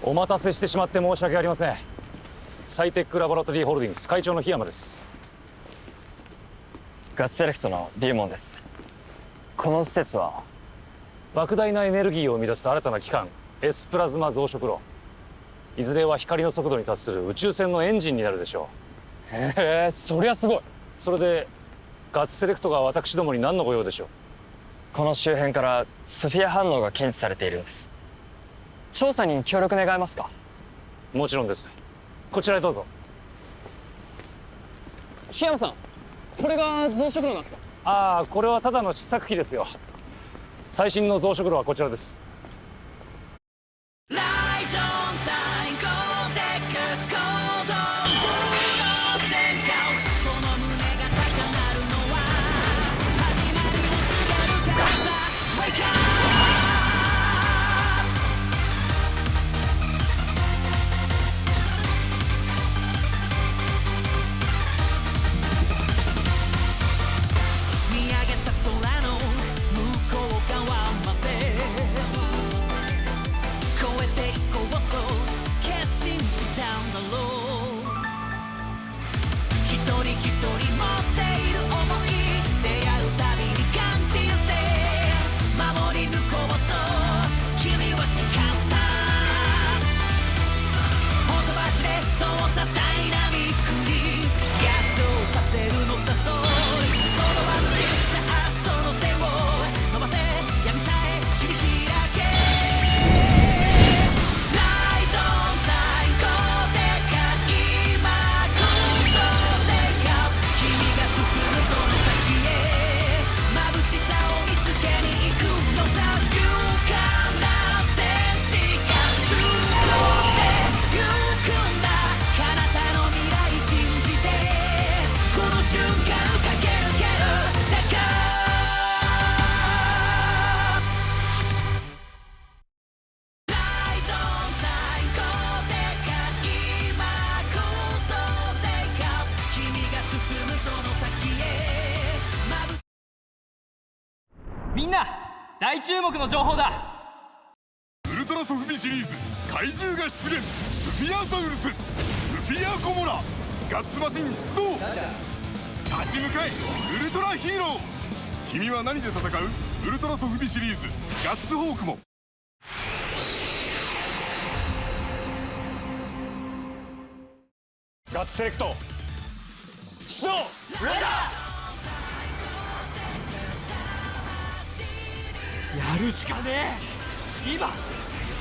お待たせしてしまって申し訳ありません。サイテックラボラトリーホールディングス会長の檜山です。ガッツセレクトのリーモンです。この施設は莫大なエネルギーを生み出す新たな機関 S プラズマ増殖炉。いずれは光の速度に達する宇宙船のエンジンになるでしょう。へえ、そりゃすごい。それでガッツセレクトが私どもに何のご用でしょう。この周辺からスフィア反応が検知されているんです。調査に協力願えますか？もちろんです。こちらへどうぞ。檜山さん、これが増殖炉なんですか？ああ、これはただの試作機ですよ。最新の増殖炉はこちらです。みんな大注目の情報だ。ウルトラソフビシリーズ怪獣が出現。スフィアサウルス、スフィアゴモラ、ガッツマシン出動。立ち向かえウルトラヒーロー。君は何で戦う？ウルトラソフビシリーズガッツホークも。ガッツセレクト出動。レーダーやるしかねえ。今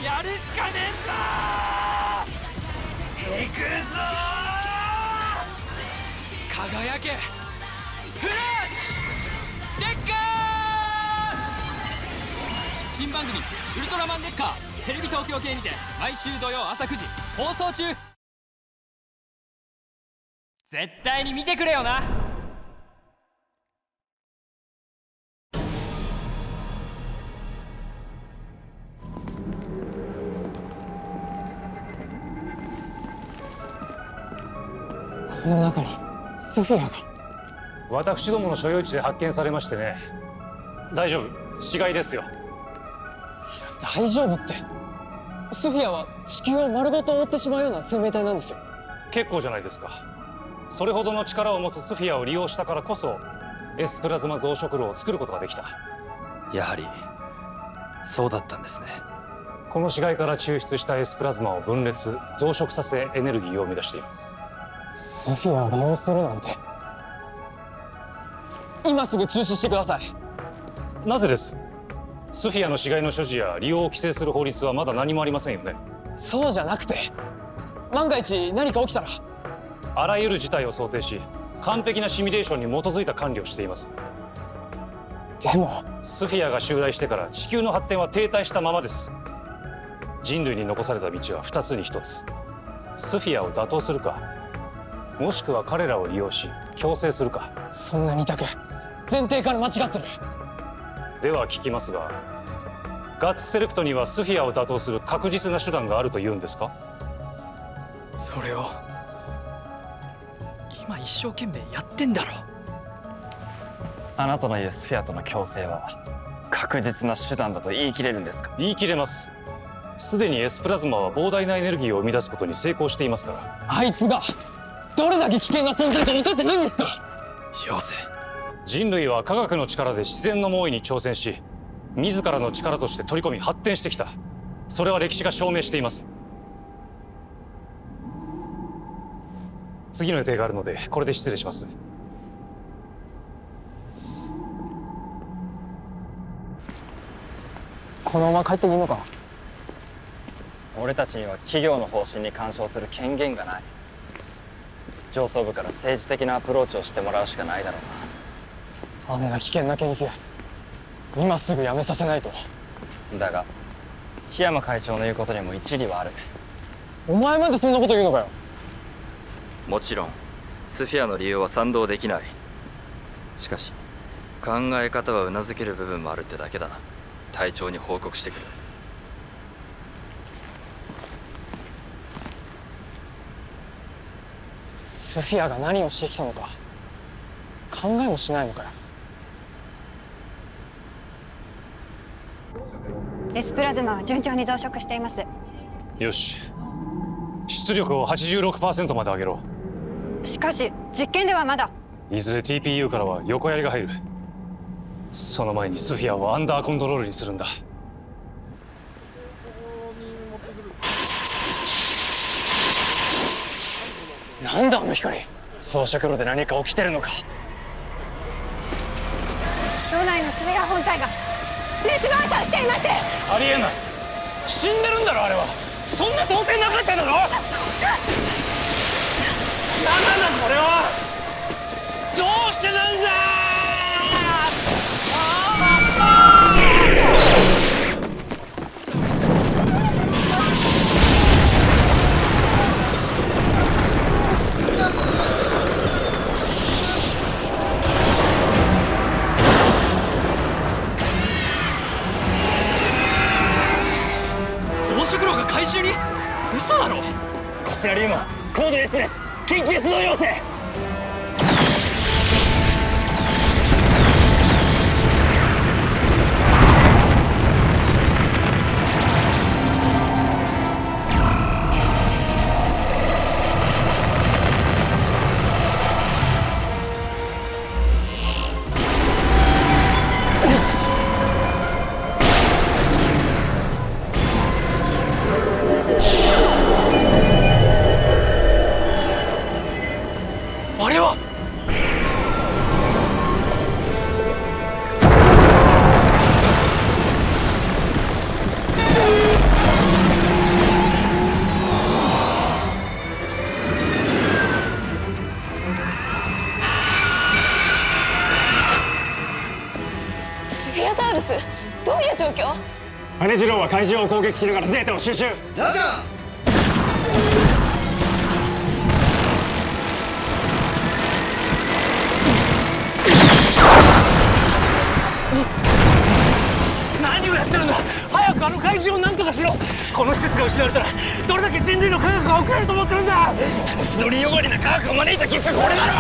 やるしかねえんだ。行くぞー。輝けフラッシュデッカー。新番組「ウルトラマンデッカー」テレビ東京系にて毎週土曜朝9時放送中。絶対に見てくれよな。この中にスフィアが。私どもの所有地で発見されましてね。大丈夫、死骸ですよ。大丈夫って、スフィアは地球を丸ごと覆ってしまうような生命体なんですよ。結構じゃないですか。それほどの力を持つスフィアを利用したからこそ S プラズマ増殖炉を作ることができた。やはりそうだったんですね。この死骸から抽出した S プラズマを分裂増殖させエネルギーを生み出しています。スフィアを利用するなんて。今すぐ中止してください。なぜです？スフィアの死骸の所持や利用を規制する法律はまだ何もありませんよね。そうじゃなくて、万が一何か起きたら。あらゆる事態を想定し完璧なシミュレーションに基づいた管理をしています。でもスフィアが襲来してから地球の発展は停滞したままです。人類に残された道は2つに1つ。スフィアを打倒するか、もしくは彼らを利用し強制するか。そんな二択前提から間違ってる。では聞きますが、ガッツセレクトにはスフィアを打倒する確実な手段があるというんですか？それを今一生懸命やってんだろ。あなたの言うスフィアとの共生は確実な手段だと言い切れるんですか？言い切れます。すでに S プラズマは膨大なエネルギーを生み出すことに成功していますから。あいつがどれだけ危険な存在か分かってないんですか？妖精。人類は科学の力で自然の猛威に挑戦し、自らの力として取り込み発展してきた。それは歴史が証明しています。次の予定があるのでこれで失礼します。このまま帰っていいのか？俺たちには企業の方針に干渉する権限がない。上層部から政治的なアプローチをしてもらうしかないだろうあんな危険な研究今すぐやめさせないと。な。だが檜山会長の言うことにも一理はある。お前までそんなこと言うのかよ。もちろんスフィアの理由は賛同できない。しかし考え方はうなずける部分もあるってだけだ。隊長に報告してくる。スフィアが何をしてきたのか考えもしないのかよ。Sプラズマは順調に増殖しています。よし、出力を 86% まで上げろ。しかし実験ではまだ。いずれ TPU からは横やりが入る。その前にスフィアをアンダーコントロールにするんだ。なんだあの光。装飾炉で何か起きてるのか。炉内のスフィア本体が熱暴走しています。ありえない。死んでるんだろあれは。そんな想定なかっただろ。何なんだこれは。どうしてなんだ。増殖炉が怪獣に？嘘だろ。こちらリウマコードレスです。緊急出動要請。あれはスフィアザウルス、どういう状況？羽次郎は怪獣を攻撃しながらデータを収集。ラジャー。何をやってるんだ。早くあの怪獣を何とかしろ。この施設が失われたらどれだけ人類の科学が遅れると思ってるんだ。シドリー汚れな科学を招いた結果これだろ。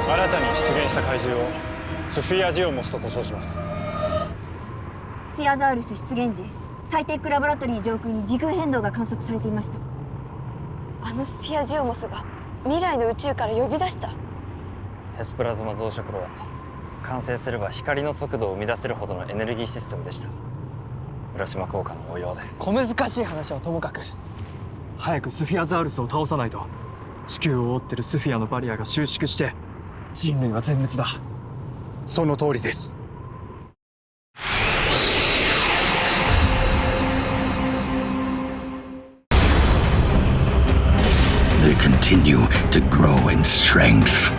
新たに出現した怪獣をスフィアジオモスと呼称します。スフィアザウルス出現時、サイテックラボラトリー上空に時空変動が観測されていました。あのスフィアジオモスが未来の宇宙から呼び出した。エスプラズマ増殖炉は完成すれば光の速度を生み出せるほどのエネルギーシステムでした。浦島効果の応用で。小難しい話はともかく早くスフィアザウルスを倒さないと地球を覆ってるスフィアのバリアが収縮して人類は全滅だ。その通りです。They continue to grow in strength,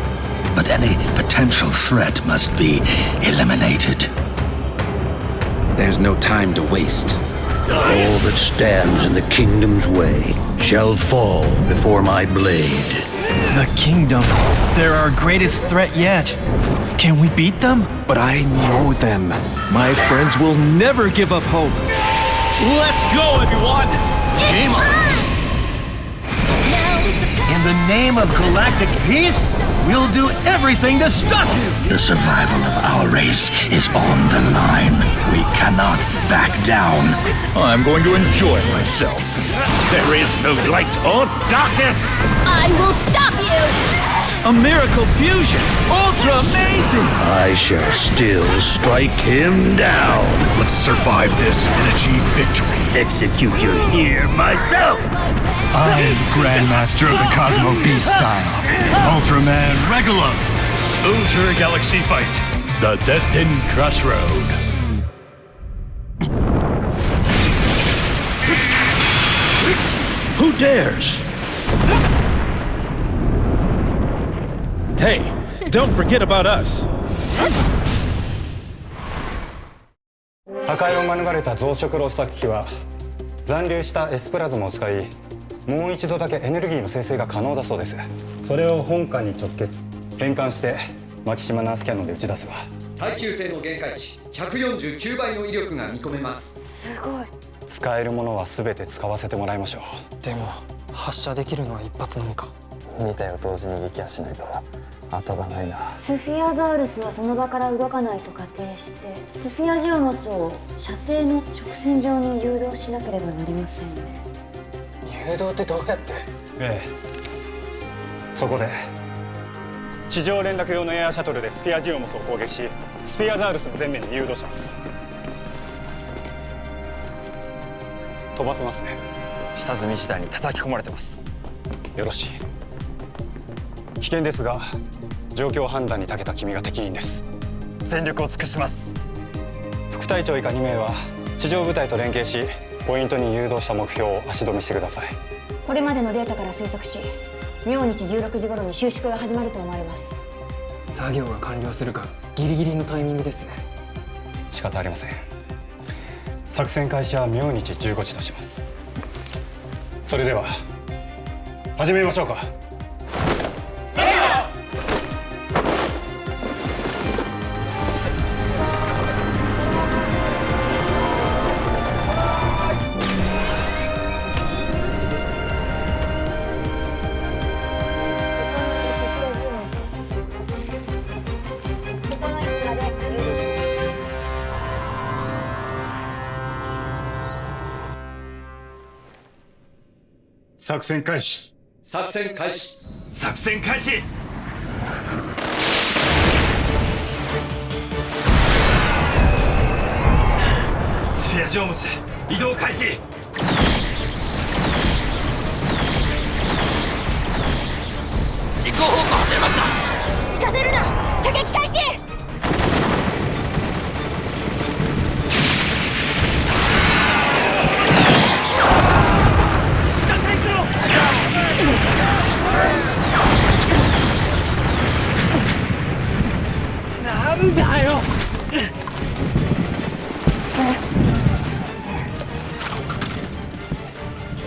but any potential threat must be eliminated. There's no time to waste. All that stands in the kingdom's way shall fall before my blade. The kingdom. They're our greatest threat yet. Can we beat them? But I know them. My friends will never give up hope. Let's go, everyone! Game on! In the name of galactic peace, we'll do everything to stop you! The survival of our race is on the line. We cannot back down. I'm going to enjoy myself. There is no light or darkness! I will stop you! A miracle fusion! Ultra amazing! I shall still strike him down. Let's survive this and achieve victory. Execute you here myself. I am Grandmaster of the Cosmo Beast style. Ultraman Regulos. Ultra Galaxy Fight. The Destined Crossroad. Who dares? Hey, don't forget about us. 破壊を免れた増殖ロスタッキ機は残留したエスプラズムを使いもう一度だけエネルギーの生成が可能だそうです。それを本艦に直結変換してマキシマナースキャノンで打ち出せば耐久性の限界値149倍の威力が見込めます。すごい。使えるものは全て使わせてもらいましょう。でも発射できるのは一発のみか。2体を同時に撃破しないと後がないな。スフィアザウルスはその場から動かないと仮定してスフィアジオモスを射程の直線上に誘導しなければなりませんね。誘導ってどうやって？ええ、そこで地上連絡用のエアシャトルでスフィアジオモスを攻撃しスフィアザウルスの前面に誘導します。飛ばせますね。下積み時代に叩き込まれてます。よろしい。危険ですが状況判断に長けた君が適任です。全力を尽くします。副隊長以下2名は地上部隊と連携しポイントに誘導した目標を足止めしてください。これまでのデータから推測し明日16時頃に収縮が始まると思われます。作業が完了するかギリギリのタイミングですね。仕方ありません。作戦開始は明日15時とします。それでは始めましょうか。作戦開始。作戦開始。作戦開始。スフィアジオムス移動開始。進行方向外れました。行かせるな。射撃開始。なんだよ。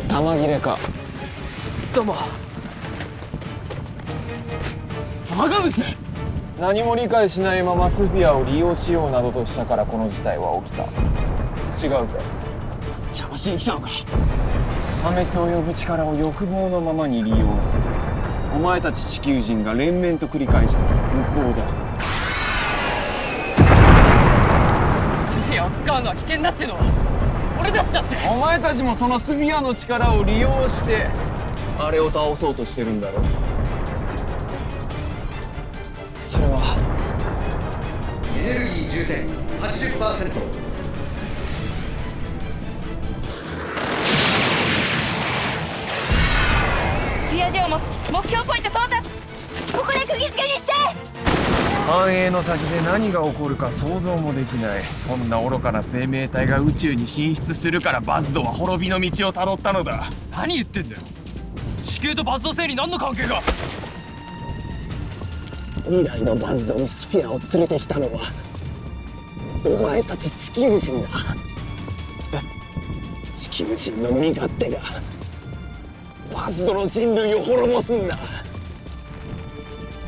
弾切れか。どうも。アガムス。何も理解しないままスフィアを利用しようなどとしたからこの事態は起きた。違うか。邪魔しに来たのか。破滅を呼ぶ力を欲望のままに利用する。お前たち地球人が連綿と繰り返してきた愚行だ。スフィアを使うのは危険だってのは俺たちだって。お前たちもそのスフィアの力を利用してあれを倒そうとしてるんだろ。それはエネルギー充填 80%。スフィアジオモス目標ポイント到達。ここで釘付けにして。繁栄の先で何が起こるか想像もできない。そんな愚かな生命体が宇宙に進出するからバズドは滅びの道をたどったのだ。何言ってんだよ。地球とバズド星に何の関係が。未来のバズドにスフィアを連れてきたのはお前たち地球人だ。地球人の身勝手がバズドの人類を滅ぼすんだ。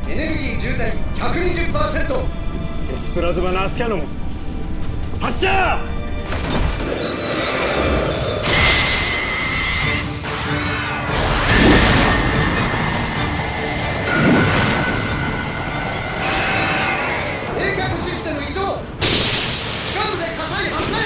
エネルギー充填 120%。 エスプラズマナースキャノン発射。冷却システム異常。機関部で火災発生。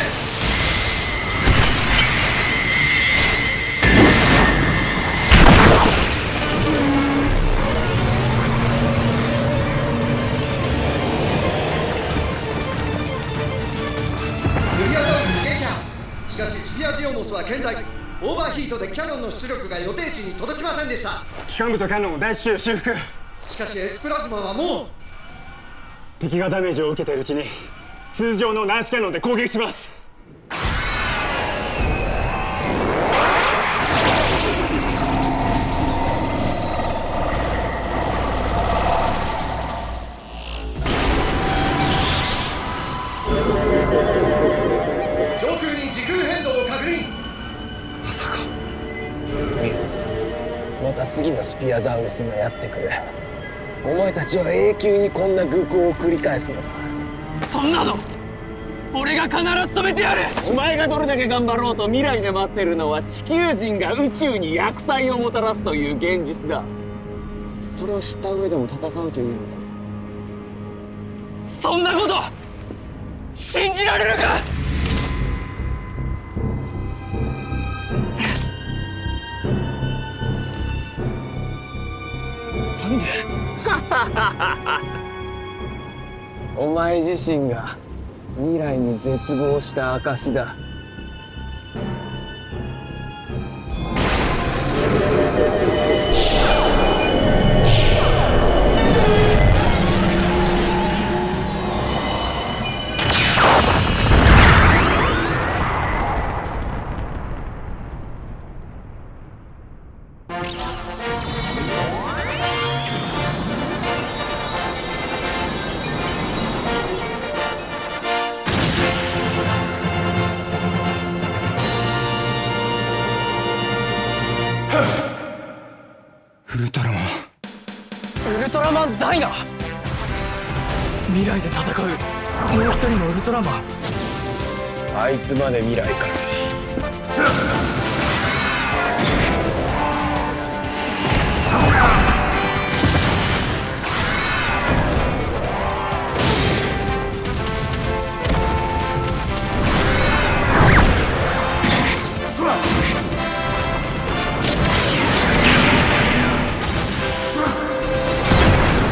しかしスフィアジオモスは現在オーバーヒートでキャノンの出力が予定値に届きませんでした。機関部とキャノンを大至急修復。しかしエスプラズマはもう敵がダメージを受けているうちに通常のナースキャノンで攻撃します。また次のスフィアザウルスがやってくる。お前たちは永久にこんな愚行を繰り返すのだ。そんなの俺が必ず止めてやる。お前がどれだけ頑張ろうと未来で待ってるのは地球人が宇宙に厄災をもたらすという現実だ。それを知った上でも戦うというのか。そんなこと信じられるか。なんでお前自身が未来に絶望した証だ。ウルトラマン。ウルトラマンダイナ。未来で戦うもう一人のウルトラマン。あいつまで未来から。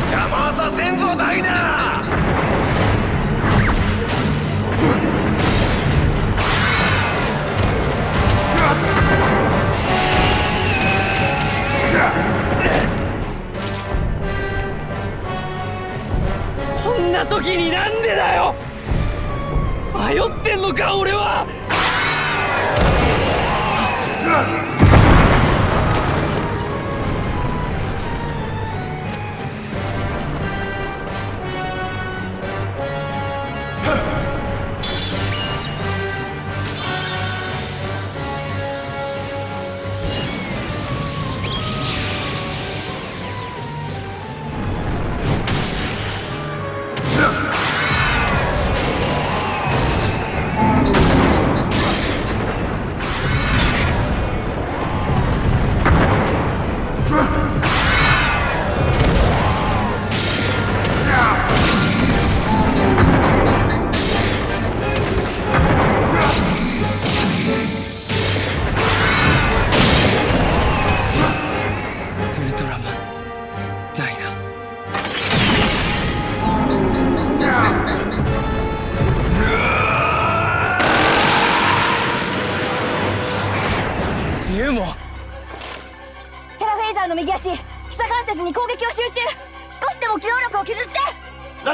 邪魔はさせんぞダイナ。こんな時になんでだよ。迷ってんのか俺は。テラフェイザーの右足、膝関節に攻撃を集中。少しでも機動力を削って。機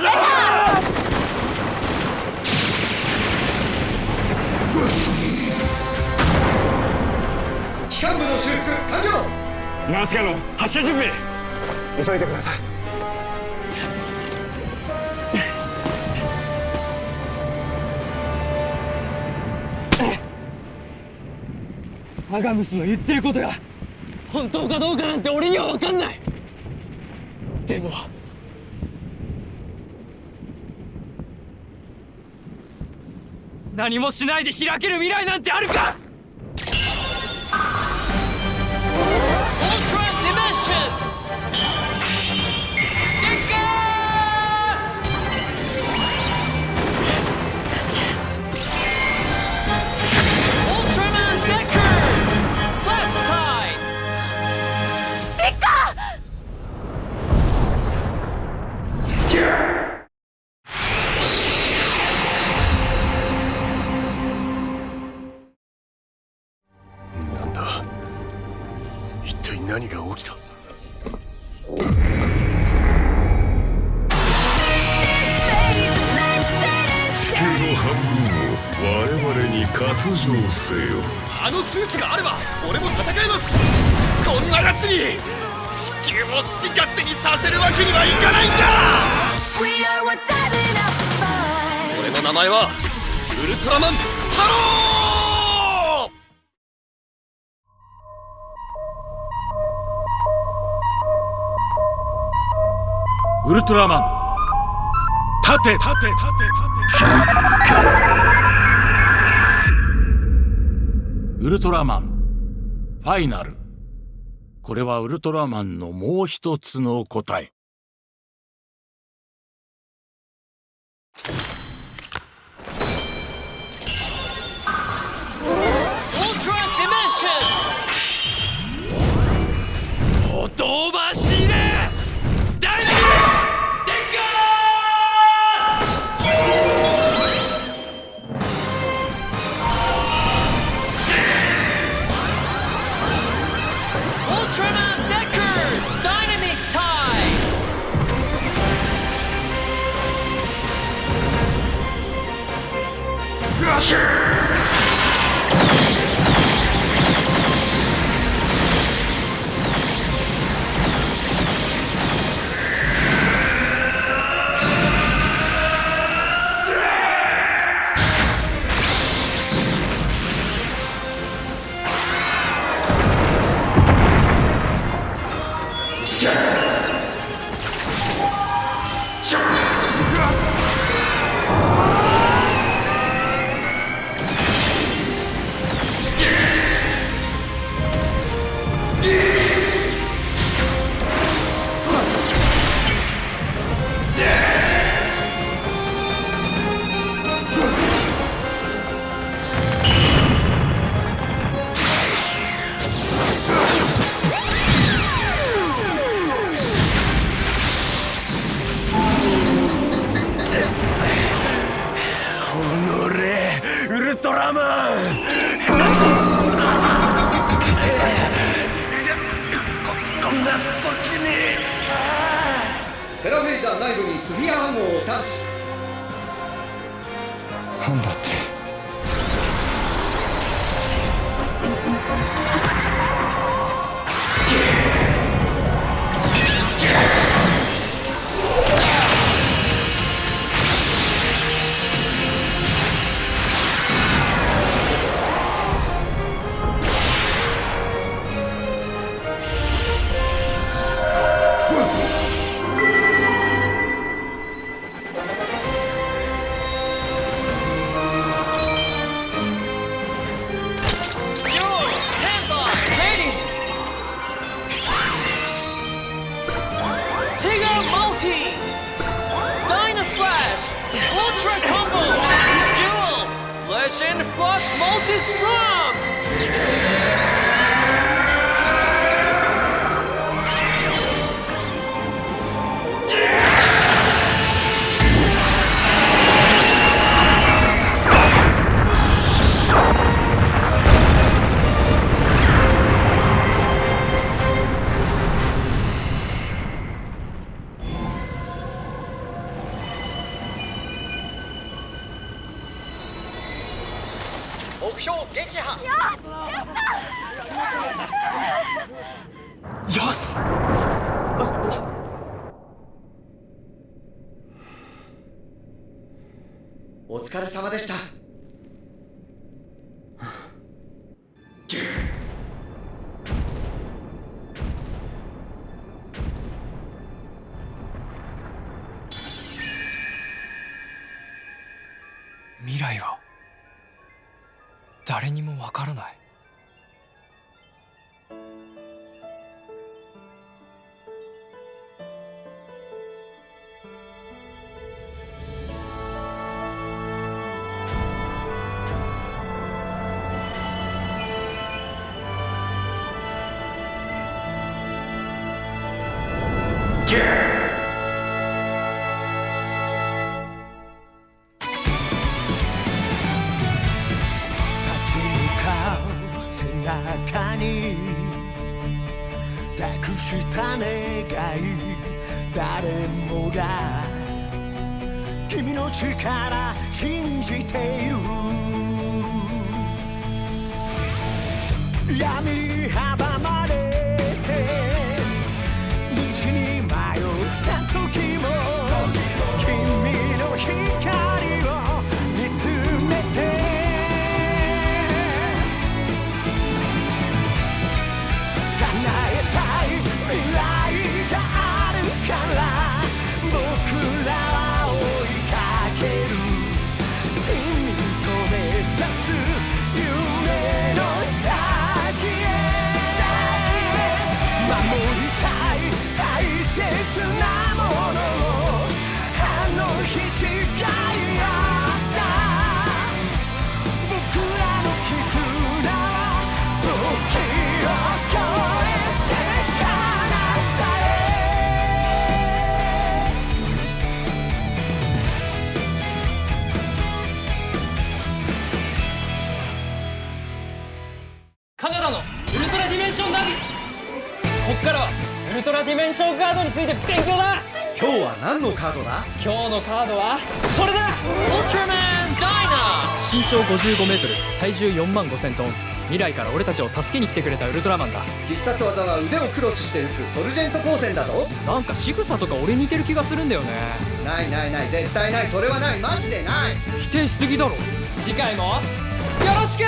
関部の修復完了。ナースガンの発射準備急いでください。アガムスの言ってることが本当かどうかなんて俺には分かんない。でも何もしないで開ける未来なんてあるか。なんだ、一体何が起きた。地球の半分を我々に割譲せよ。あのスーツがあれば俺も戦えます。こんな奴に地球を好き勝手にさせるわけにはいかないんだ。俺の名前はウルトラマンタロー。ウルトラマン立て立て立て立て。ウルトラマンファイナル。これはウルトラマンのもう一つの答え。ほとばしれ大地デッカウルトラマン。こんな時にテラフェイザー内部にスフィア暗号を探知。なんだって。Plus multi-strong! 標撃破。よし。お疲れ様でした。未来は誰にもわからない。中に託した願い、誰もが君の力信じている。闇に阻まれて道に迷った時も君の光を見つめてカナダのウルトラディメンションナビ。こっからはウルトラディメンションカードについて勉強だ。今日は何のカードだ？今日のカードはこれだ。ウルトラマンダイナ。身長55メートル、体重4万5000トン。未来から俺たちを助けに来てくれたウルトラマンだ。必殺技は腕をクロスして打つソルジェント光線だぞ。なんか仕草とか俺似てる気がするんだよね。ないないない、絶対ない。それはない、マジでない。否定しすぎだろ。次回もよろしく。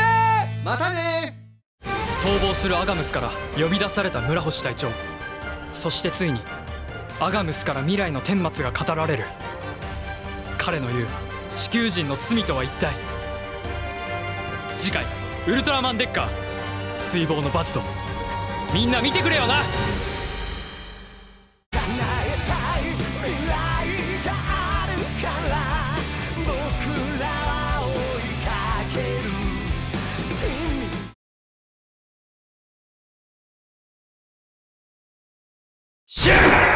またね。逃亡するアガムスから呼び出された村星隊長。そしてついにアガムスから未来の顛末が語られる。彼の言う地球人の罪とは一体。次回ウルトラマンデッカー水防の罰と。みんな見てくれよな。シャー